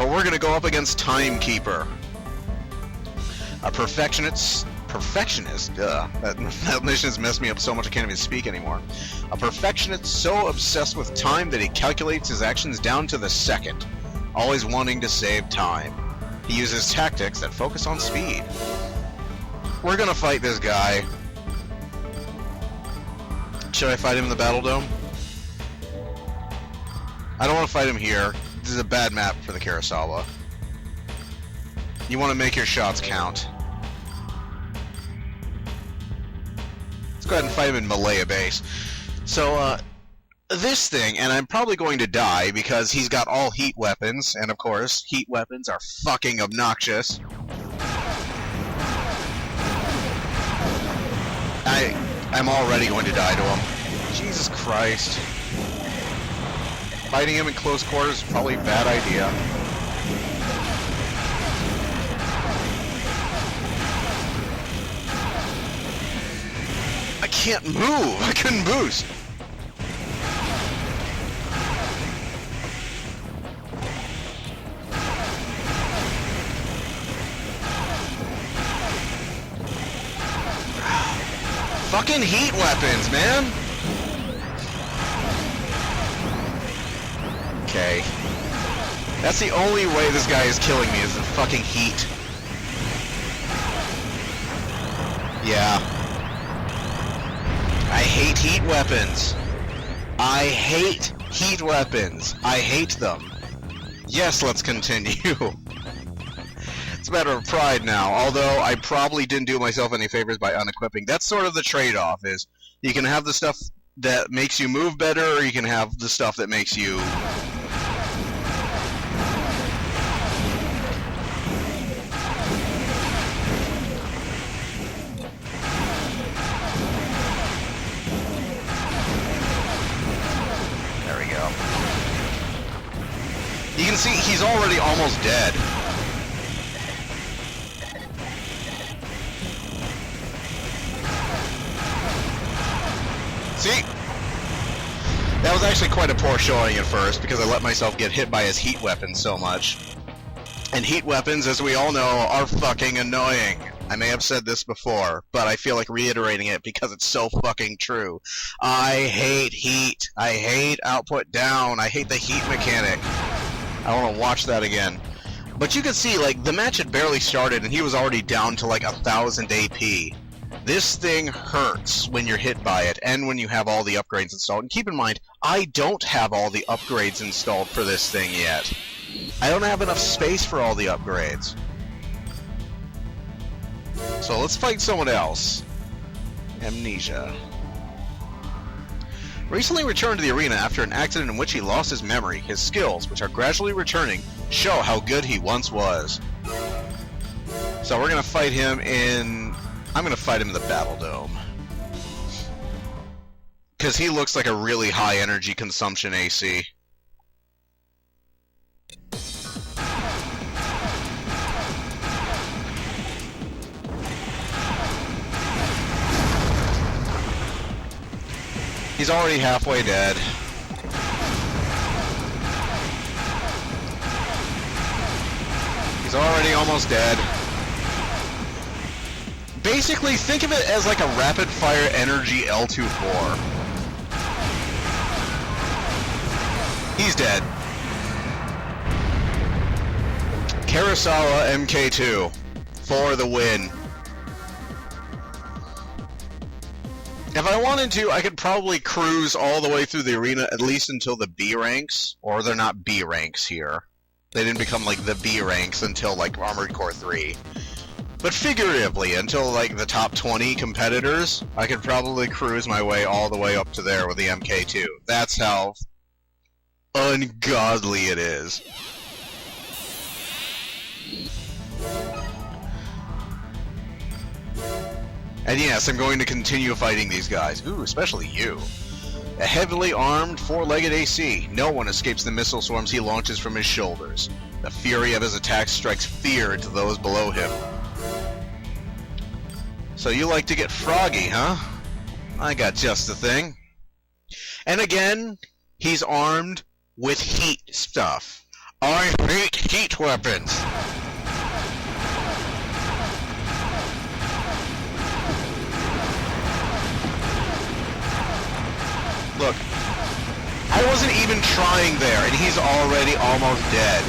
But we're gonna go up against Timekeeper. A perfectionist, that mission has messed me up so much I can't even speak anymore. A perfectionist so obsessed with time that he calculates his actions down to the second, always wanting to save time. He uses tactics that focus on speed. We're gonna fight this guy. Should I fight him in the Battle Dome? I don't want to fight him here. This is a bad map for the Karasawa. You want to make your shots count. Let's go ahead and fight him in Malaya base. So, this thing, and I'm probably going to die because he's got all heat weapons, and of course, heat weapons are fucking obnoxious. I'm already going to die to him. Jesus Christ. Fighting him in close quarters is probably a bad idea. I can't move! I couldn't boost! Fucking heat weapons, man! Okay. That's the only way this guy is killing me, is the fucking heat. Yeah. I hate heat weapons. I hate heat weapons. I hate them. Yes, let's continue. It's a matter of pride now, although I probably didn't do myself any favors by unequipping. That's sort of the trade-off, is you can have the stuff that makes you move better, or you can have the stuff that makes you... There we go. You can see he's already almost dead. See? That was actually quite a poor showing at first, because I let myself get hit by his heat weapons so much. And heat weapons, as we all know, are fucking annoying. I may have said this before, but I feel like reiterating it because it's so fucking true. I hate heat. I hate output down. I hate the heat mechanic. I want to watch that again. But you can see, like, the match had barely started and he was already down to like 1,000 AP. This thing hurts when you're hit by it, and when you have all the upgrades installed. And keep in mind, I don't have all the upgrades installed for this thing yet. I don't have enough space for all the upgrades. So let's fight someone else. Amnesia. Recently returned to the arena after an accident in which he lost his memory. His skills, which are gradually returning, show how good he once was. So we're gonna fight him in... I'm gonna fight him in the Battle Dome. Because he looks like a really high energy consumption AC. He's already halfway dead. He's already almost dead. Basically, think of it as like a rapid-fire energy L24. He's dead. Karasawa MK2 for the win. If I wanted to, I could probably cruise all the way through the arena, at least until the B ranks, or they're not B ranks here. They didn't become like the B ranks until like Armored Core 3. But figuratively, until like the top 20 competitors, I could probably cruise my way all the way up to there with the MK2. That's how ungodly it is. And yes, I'm going to continue fighting these guys. Ooh, especially you. A heavily armed, four-legged AC. No one escapes the missile swarms he launches from his shoulders. The fury of his attacks strikes fear into those below him. So you like to get froggy, huh? I got just the thing. And again, he's armed with heat stuff. I hate heat heat weapons. Look, I wasn't even trying there, and he's already almost dead.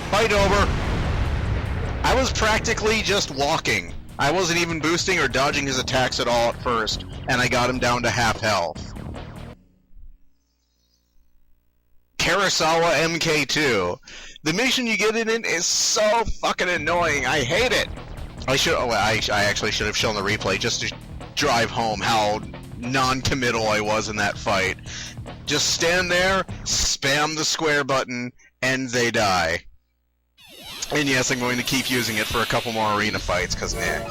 Fight over. I was practically just walking. I wasn't even boosting or dodging his attacks at all at first, and I got him down to half health. Karasawa MK2. The mission you get it in is so fucking annoying. I hate it. I actually should have shown the replay just to drive home how non-committal I was in that fight. Just stand there, spam the square button, and they die. And yes, I'm going to keep using it for a couple more arena fights, cause meh.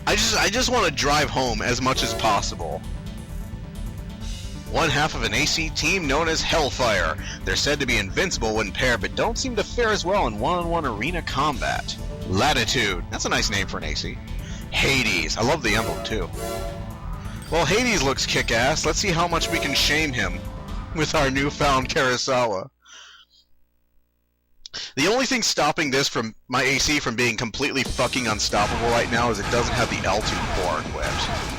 I just want to drive home as much as possible. One half of an AC team known as Hellfire. They're said to be invincible when paired, but don't seem to fare as well in one-on-one arena combat. Latitude. That's a nice name for an AC. Hades. I love the emblem, too. Well, Hades looks kick-ass. Let's see how much we can shame him with our newfound Karasawa. The only thing stopping this from my AC from being completely fucking unstoppable right now is it doesn't have the L24 equipped.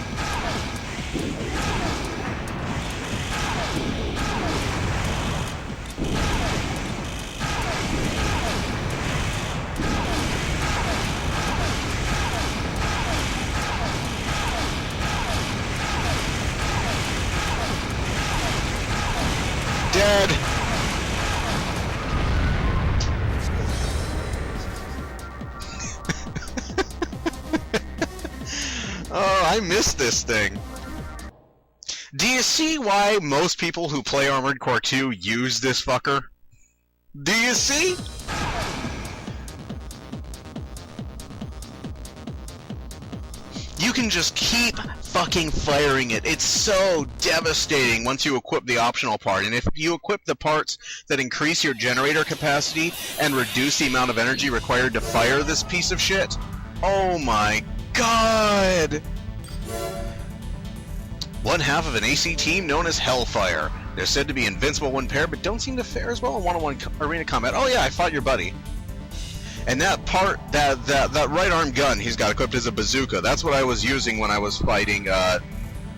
Dead. Oh, I missed this thing. Do you see why most people who play Armored Core 2 use this fucker? Do you see? You can just keep fucking firing it. It's so devastating once you equip the optional part. And if you equip the parts that increase your generator capacity and reduce the amount of energy required to fire this piece of shit, oh my god! One half of an AC team known as Hellfire. They're said to be invincible when paired, but don't seem to fare as well in one-on-one arena combat. Oh yeah, I fought your buddy. And that part, that right arm gun he's got equipped as a bazooka, that's what I was using when I was fighting the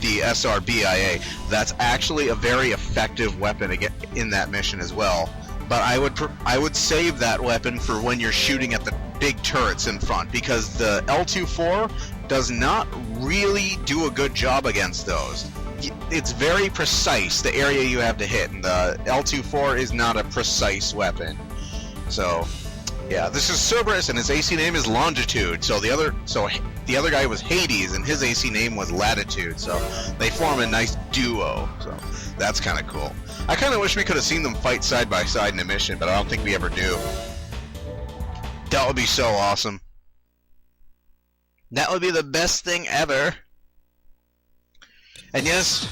SRBIA. That's actually a very effective weapon in that mission as well. But I would save that weapon for when you're shooting at the big turrets in front, because the L24 does not really do a good job against those. It's very precise, the area you have to hit, and the L24 is not a precise weapon. So yeah, this is Cerberus, and his AC name is Longitude. So the other guy was Hades, and his AC name was Latitude. So they form a nice duo. So that's kind of cool. I kind of wish we could have seen them fight side by side in a mission, but I don't think we ever do. That would be so awesome. That would be the best thing ever. And yes,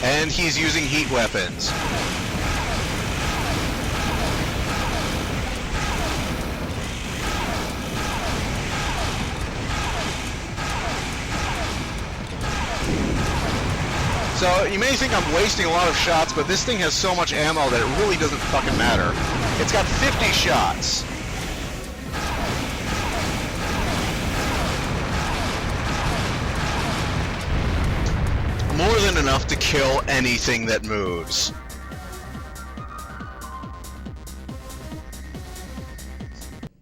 and he's using heat weapons. So you may think I'm wasting a lot of shots, but this thing has so much ammo that it really doesn't fucking matter. It's got 50 shots. More than enough to kill anything that moves.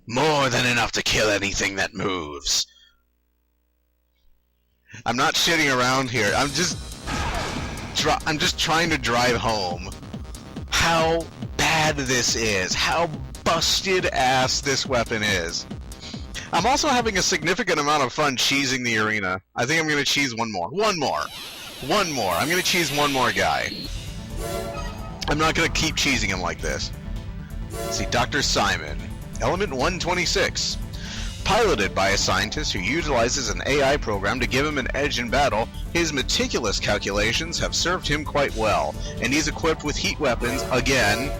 More than enough to kill anything that moves. I'm not shitting around here. I'm just trying to drive home how bad this is, how busted ass this weapon is. I'm also having a significant amount of fun cheesing the arena. I think I'm gonna cheese one more. I'm gonna cheese one more guy. I'm not gonna keep cheesing him like this. Let's see, Dr. Simon. Element 126. Piloted by a scientist who utilizes an AI program to give him an edge in battle, his meticulous calculations have served him quite well, and he's equipped with heat weapons again.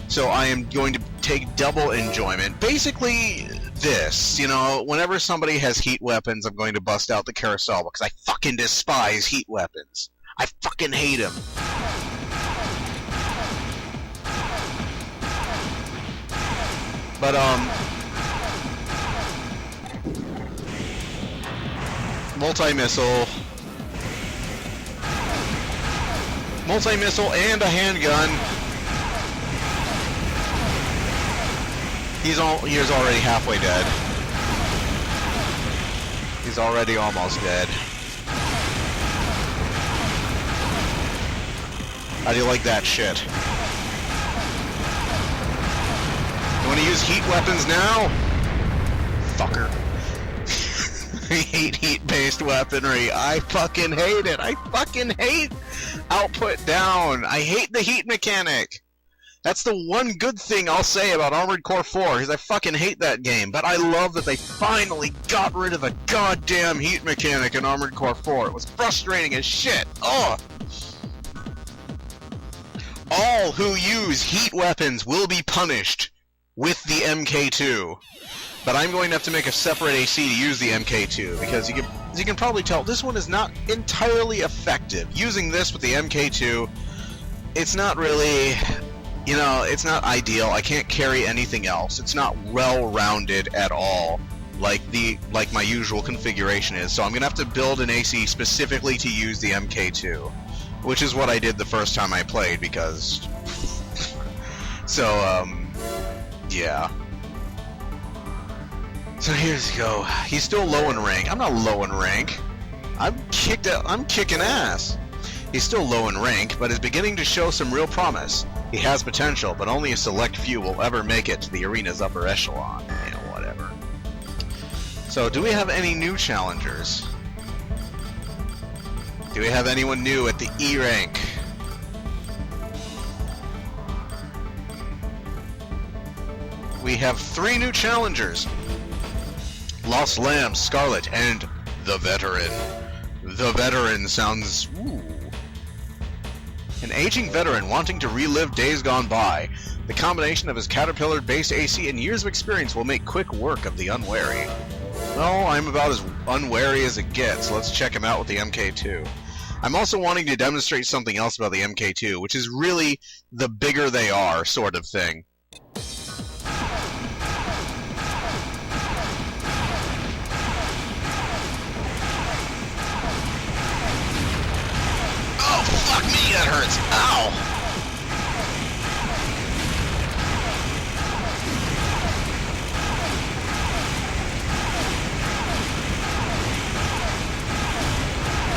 So I am going to take double enjoyment. Basically, this, you know, whenever somebody has heat weapons, I'm going to bust out the Karasawa, because I fucking despise heat weapons. I fucking hate them. But, multi-missile and a handgun. He's already halfway dead. He's already almost dead. How do you like that shit? You want to use heat weapons now? Fucker. I hate heat-based weaponry. I fucking hate it. I fucking hate output down. I hate the heat mechanic. That's the one good thing I'll say about Armored Core 4, because I fucking hate that game. But I love that they finally got rid of the goddamn heat mechanic in Armored Core 4. It was frustrating as shit. Ugh. All who use heat weapons will be punished with the MK2. But I'm going to have to make a separate AC to use the MK2, because as you can probably tell, this one is not entirely effective. Using this with the MK2, it's not really... You know, it's not ideal. I can't carry anything else. It's not well-rounded at all, like my usual configuration is. So I'm gonna have to build an AC specifically to use the MK2, which is what I did the first time I played. Because, so yeah. So here's go. He's still low in rank. I'm not low in rank. I'm kicking ass. He's still low in rank, but is beginning to show some real promise. He has potential, but only a select few will ever make it to the arena's upper echelon. You know, whatever. So, do we have any new challengers? Do we have anyone new at the E rank? We have 3 new challengers. Lost Lambs, Scarlet, and the Veteran. The Veteran sounds... Ooh. An aging veteran wanting to relive days gone by. The combination of his Caterpillar-based AC and years of experience will make quick work of the unwary. Well, I'm about as unwary as it gets. Let's check him out with the MK2. I'm also wanting to demonstrate something else about the MK2, which is really the bigger they are sort of thing. Fuck me, that hurts. Ow!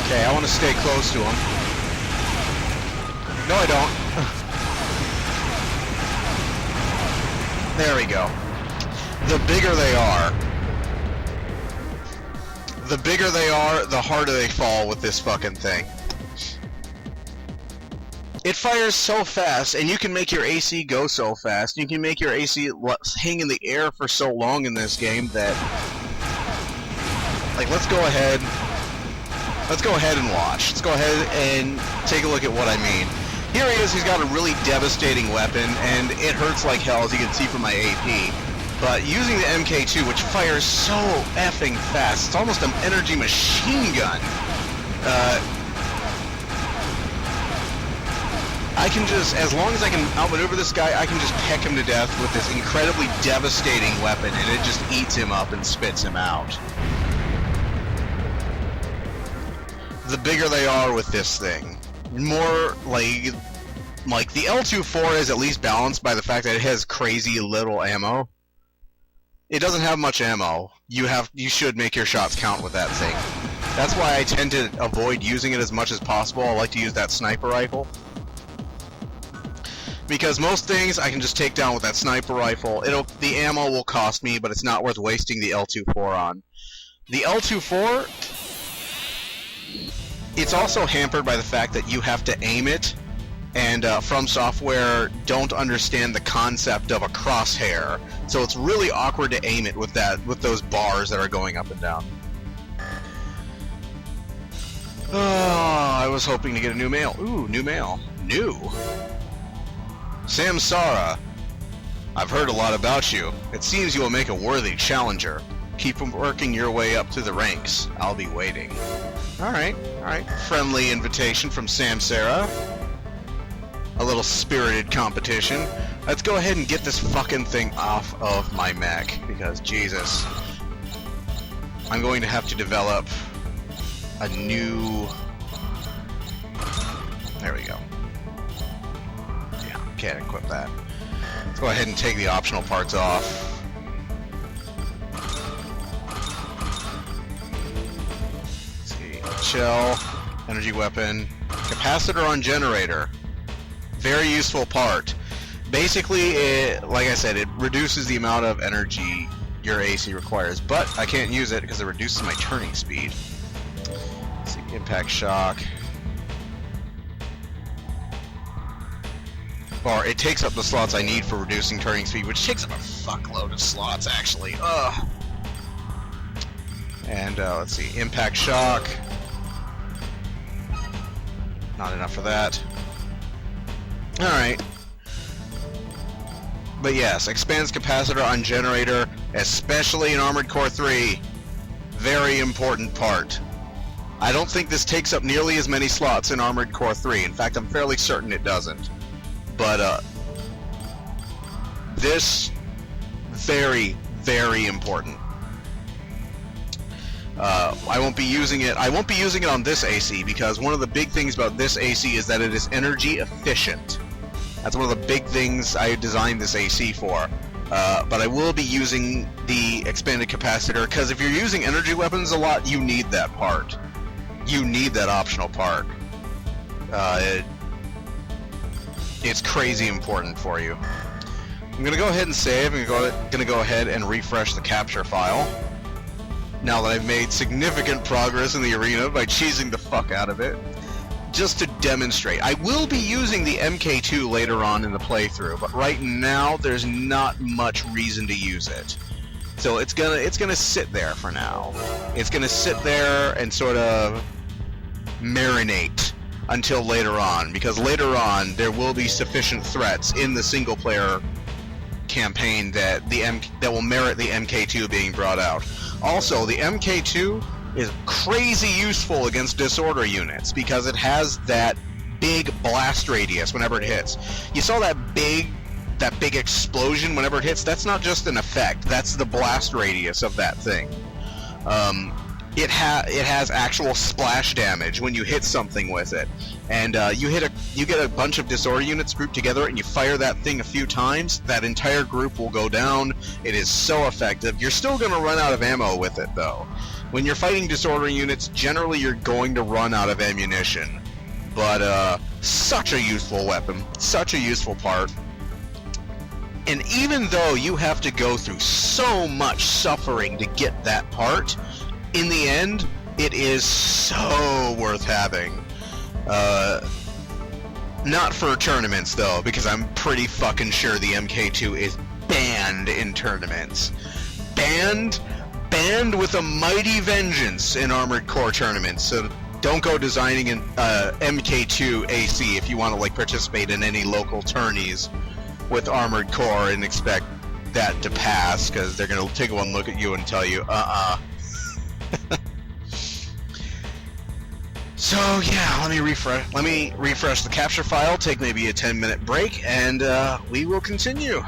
Okay, I want to stay close to him. No, I don't. There we go. The bigger they are, the harder they fall with this fucking thing. It fires so fast, and you can make your AC go so fast. You can make your AC hang in the air for so long in this game that... Like, let's go ahead and watch. Let's go ahead and take a look at what I mean. Here he is, he's got a really devastating weapon, and it hurts like hell, as you can see from my AP. But using the MK2, which fires so effing fast, it's almost an energy machine gun. I can just, as long as I can outmaneuver this guy, I can just peck him to death with this incredibly devastating weapon, and it just eats him up and spits him out. The bigger they are with this thing, more like the L24 is at least balanced by the fact that it has crazy little ammo. It doesn't have much ammo. You should make your shots count with that thing. That's why I tend to avoid using it as much as possible. I like to use that sniper rifle. Because most things I can just take down with that sniper rifle. The ammo will cost me, but it's not worth wasting the L24 on. The L24, it's also hampered by the fact that you have to aim it, and From Software don't understand the concept of a crosshair, so it's really awkward to aim it with those bars that are going up and down. Oh, I was hoping to get a new mail. Ooh, new mail. New. Samsara, I've heard a lot about you. It seems you will make a worthy challenger. Keep working your way up through the ranks. I'll be waiting. Alright, alright. Friendly invitation from Samsara. A little spirited competition. Let's go ahead and get this fucking thing off of my mech, because Jesus. I'm going to have to develop a new... There we go. Yeah, can't equip that. Let's go ahead and take the optional parts off. Let's see. Shell, energy weapon, capacitor on generator. Very useful part. Basically, like I said, it reduces the amount of energy your AC requires, but I can't use it because it reduces my turning speed. Let's see, impact shock. Or it takes up the slots I need for reducing turning speed, which takes up a fuckload of slots, actually. Ugh. And let's see, impact shock. Not enough for that. Alright. But yes, expands capacitor on generator, especially in Armored Core 3. Very important part. I don't think this takes up nearly as many slots in Armored Core 3. In fact, I'm fairly certain it doesn't. But, this, very, very important. I won't be using it on this AC, because one of the big things about this AC is that it is energy efficient. That's one of the big things I designed this AC for. But I will be using the expanded capacitor, because if you're using energy weapons a lot, you need that part. You need that optional part. It's crazy important for you. I'm going to go ahead and save. I'm going to go ahead and refresh the capture file. Now that I've made significant progress in the arena by cheesing the fuck out of it. Just to demonstrate. I will be using the MK2 later on in the playthrough, but right now there's not much reason to use it. So it's gonna sit there for now. It's gonna sit there and sort of marinate until later on, because later on there will be sufficient threats in the single player campaign that will merit the MK2 being brought out. Also, the MK2 is crazy useful against disorder units because it has that big blast radius whenever it hits. You saw that big explosion whenever it hits? That's not just an effect, that's the blast radius of that thing. It has actual splash damage when you hit something with it. And you get a bunch of disorder units grouped together and you fire that thing a few times, that entire group will go down. It is so effective. You're still going to run out of ammo with it though. When you're fighting disorder units, generally you're going to run out of ammunition. But such a useful weapon, such a useful part. And even though you have to go through so much suffering to get that part, in the end, it is so worth having. Not for tournaments though, because I'm pretty fucking sure the MK2 is banned in tournaments. Banned with a mighty vengeance in Armored Core tournaments. So don't go designing an MK2 AC if you want to like participate in any local tourneys with Armored Core and expect that to pass, because they're gonna take one look at you and tell you, So yeah, let me refresh the capture file, take maybe a 10-minute break, and we will continue.